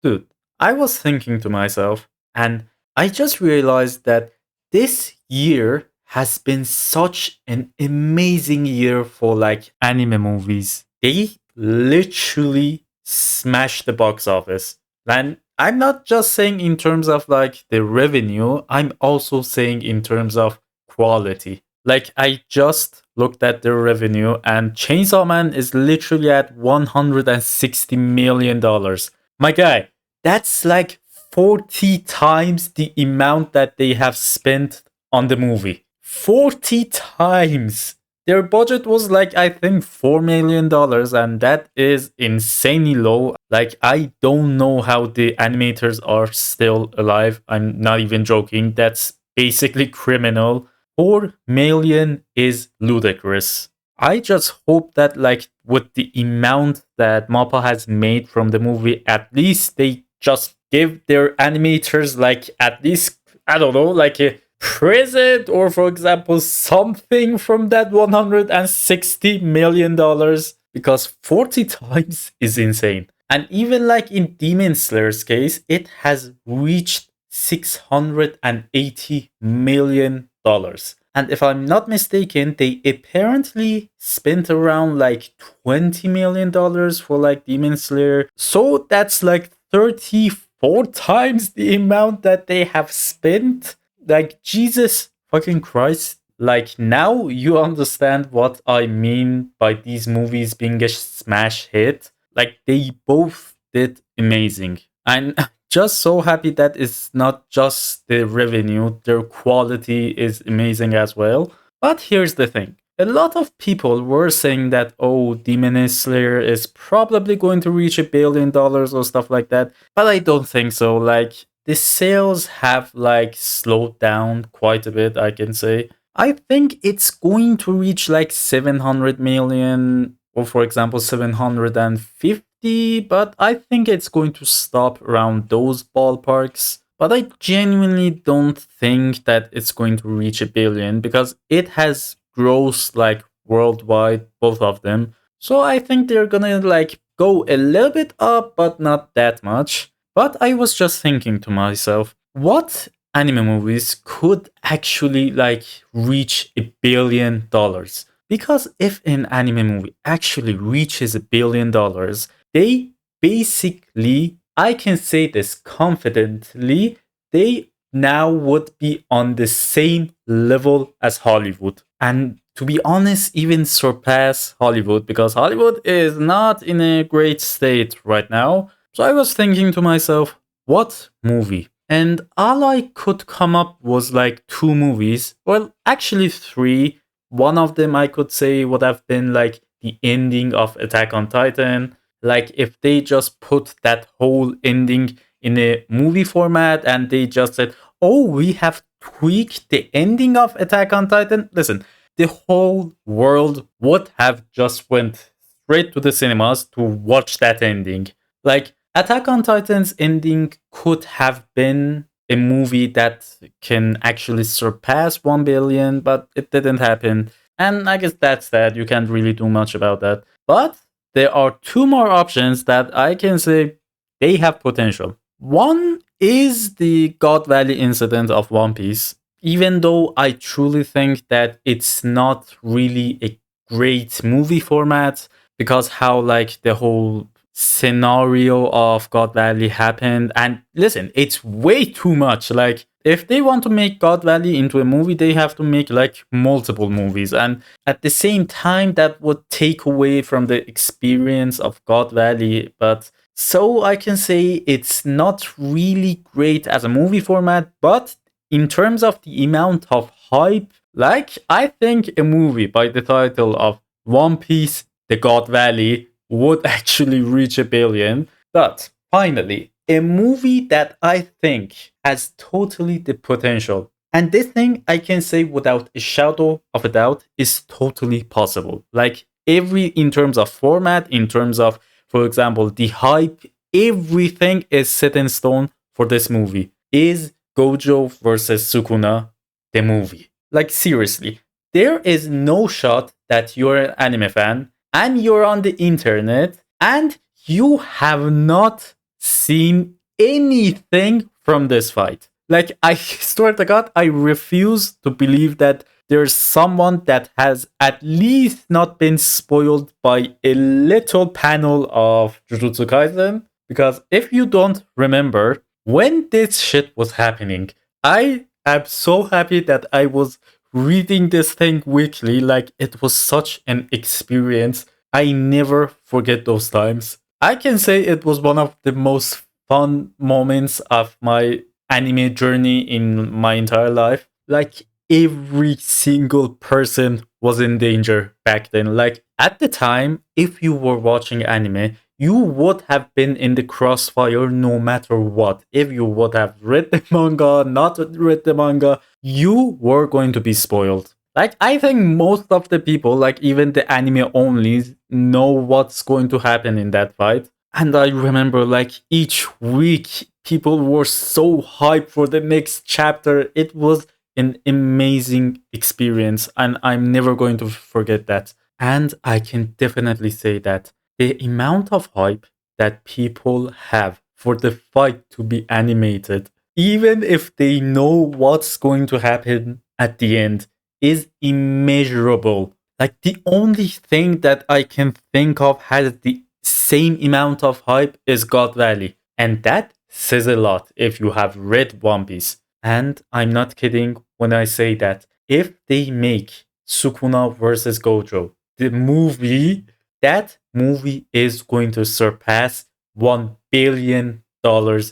Dude, I was thinking to myself, and I just realized that this year has been such an amazing year for like anime movies. They literally smashed the box office. And I'm not just saying in terms of like the revenue, I'm also saying in terms of quality. Like I just looked at their revenue and Chainsaw Man is literally at $160 million. My guy, that's like 40 times the amount that they have spent on the movie. 40 times! Their budget was like, I think, $4 million, and that is insanely low. Like, I don't know how the animators are still alive. I'm not even joking. That's basically criminal. 4 million is ludicrous. I just hope that, like, with the amount that Mappa has made from the movie, at least they just give their animators, like, at least, I don't know, like a present or, for example, something from that $160 million, because 40 times is insane. And even like in Demon Slayer's case, it has reached $680 million. And if I'm not mistaken, they apparently spent around like $20 million for like Demon Slayer. So that's like 34 times the amount that they have spent. Like, Jesus fucking Christ. Like, now you understand what I mean by these movies being a smash hit. Like, they both did amazing. I'm just so happy that it's not just the revenue, their quality is amazing as well. But here's the thing. A lot of people were saying that, oh, Demon Slayer is probably going to reach $1 billion or stuff like that. But I don't think so. Like, the sales have like slowed down quite a bit, I can say. I think it's going to reach like 700 million, or for example 750, but I think it's going to stop around those ballparks. But I genuinely don't think that it's going to reach $1 billion, because it has grossed like worldwide, both of them. So I think they're gonna like go a little bit up, but not that much. But I was just thinking to myself, what anime movies could actually like reach $1 billion? Because if an anime movie actually reaches $1 billion, they basically, I can say this confidently, they now would be on the same level as Hollywood. And to be honest, even surpass Hollywood, because Hollywood is not in a great state right now. So I was thinking to myself, what movie? And all I could come up was like two movies. Well, actually three. One of them I could say would have been like the ending of Attack on Titan. Like if they just put that whole ending in a movie format and they just said, oh, we have tweaked the ending of Attack on Titan. Listen, the whole world would have just went straight to the cinemas to watch that ending. Like Attack on Titan's ending could have been a movie that can actually surpass 1 billion, but it didn't happen. And I guess that's that. You can't really do much about that. But there are two more options that I can say they have potential. One is the God Valley incident of One Piece. Even though I truly think that it's not really a great movie format, because how like the whole scenario of God Valley happened. And listen, it's way too much. Like, if they want to make God Valley into a movie, they have to make like multiple movies. And at the same time, that would take away from the experience of God Valley. But so I can say it's not really great as a movie format, but in terms of the amount of hype, like, I think a movie by the title of One Piece, The God Valley would actually reach $1 billion. But finally, a movie that I think has totally the potential. And this thing I can say without a shadow of a doubt is totally possible. Like in terms of format, in terms of, for example, the hype, everything is set in stone for this movie. Is Gojo versus Sukuna the movie? Like seriously, there is no shot that you're an anime fan and you're on the internet and you have not seen anything from this fight. Like, I swear to God, I refuse to believe that there's someone that has at least not been spoiled by a little panel of Jujutsu Kaisen. Because if you don't remember, when this shit was happening, I am so happy that I was reading this thing weekly. Like, it was such an experience. I never forget those times. I can say it was one of the most fun moments of my anime journey in my entire life. Like, every single person was in danger back then. Like, at the time, if you were watching anime, you would have been in the crossfire no matter what. If you would have read the manga, not read the manga, you were going to be spoiled. Like, I think most of the people, like even the anime onlys, know what's going to happen in that fight. And I remember, like, each week, people were so hyped for the next chapter. It was an amazing experience, and I'm never going to forget that. And I can definitely say that the amount of hype that people have for the fight to be animated, even if they know what's going to happen at the end, is immeasurable. Like, the only thing that I can think of has the same amount of hype is God Valley. And that says a lot if you have read One Piece. And I'm not kidding when I say that if they make Sukuna versus Gojo, the movie, that movie is going to surpass $1 billion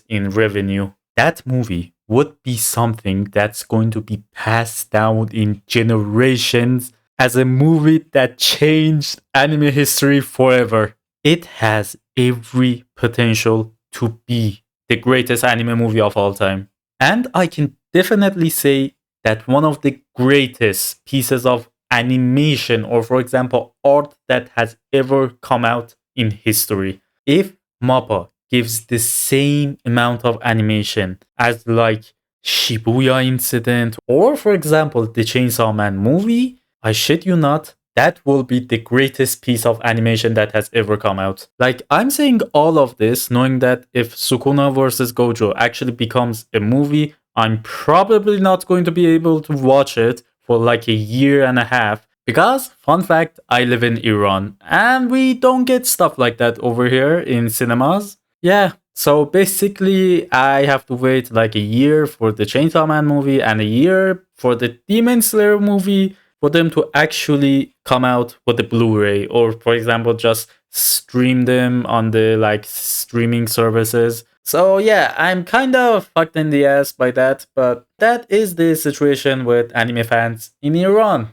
in revenue. That movie would be something that's going to be passed down in generations as a movie that changed anime history forever. It has every potential to be the greatest anime movie of all time. And I can definitely say that one of the greatest pieces of animation, or for example, art that has ever come out in history. If MAPPA gives the same amount of animation as like Shibuya Incident, or for example, the Chainsaw Man movie, I shit you not, that will be the greatest piece of animation that has ever come out. Like, I'm saying all of this knowing that if Sukuna versus Gojo actually becomes a movie, I'm probably not going to be able to watch it for like a year and a half. Because, fun fact, I live in Iran and we don't get stuff like that over here in cinemas. Yeah, so basically, I have to wait like a year for the Chainsaw Man movie and a year for the Demon Slayer movie for them to actually come out with the Blu-ray, or for example just stream them on the like streaming services. So yeah, I'm kind of fucked in the ass by that, but that is the situation with anime fans in Iran.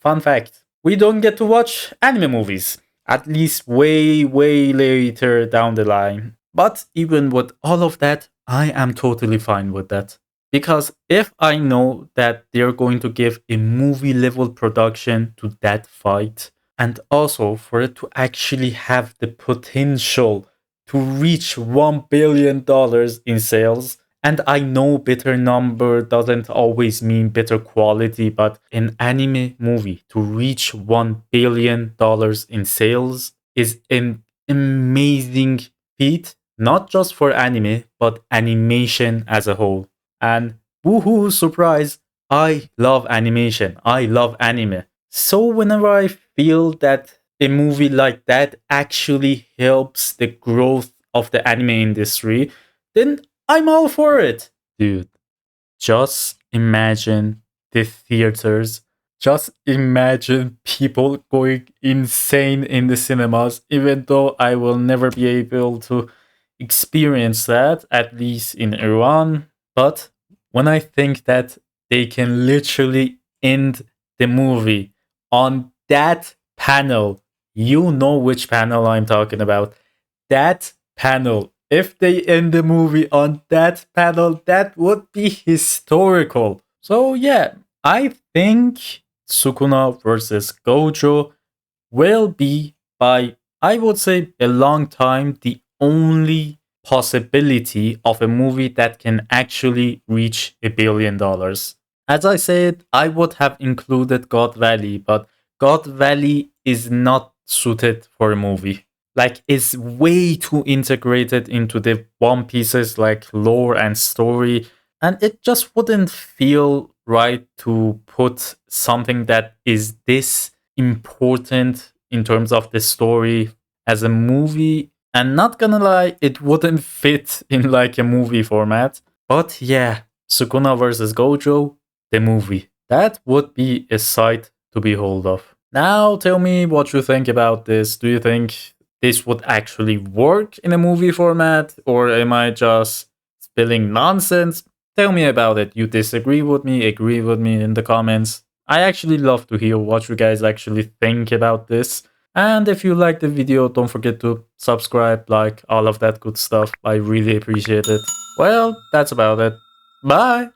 Fun fact. We don't get to watch anime movies. At least way later down the line. But even with all of that, I am totally fine with that. Because if I know that they're going to give a movie level production to that fight, and also for it to actually have the potential to reach $1 billion in sales, and I know better number doesn't always mean better quality, but an anime movie to reach $1 billion in sales is an amazing feat, not just for anime, but animation as a whole. And woohoo, surprise, I love animation. I love anime. So whenever I feel that a movie like that actually helps the growth of the anime industry, then I'm all for it. Dude, just imagine the theaters. Just imagine people going insane in the cinemas, even though I will never be able to experience that, at least in Iran. But when I think that they can literally end the movie on that panel, you know which panel I'm talking about. That panel. If they end the movie on that panel, that would be historical. So yeah, I think Sukuna versus Gojo will be, by I would say a long time, the only possibility of a movie that can actually reach $1 billion. As I said, I would have included God Valley, but God Valley is not suited for a movie. like is way too integrated into the One Piece's like lore and story, and it just wouldn't feel right to put something that is this important in terms of the story as a movie. And not gonna lie, it wouldn't fit in like a movie format. But yeah, Sukuna versus Gojo, the movie. That would be a sight to behold of. Now tell me what you think about this. Do you think this would actually work in a movie format, or am I just spilling nonsense? Tell me about it. You disagree with me, agree with me in the comments. I actually love to hear what you guys actually think about this. And if you like the video, don't forget to subscribe, like all of that good stuff. I really appreciate it. Well, that's about it. Bye!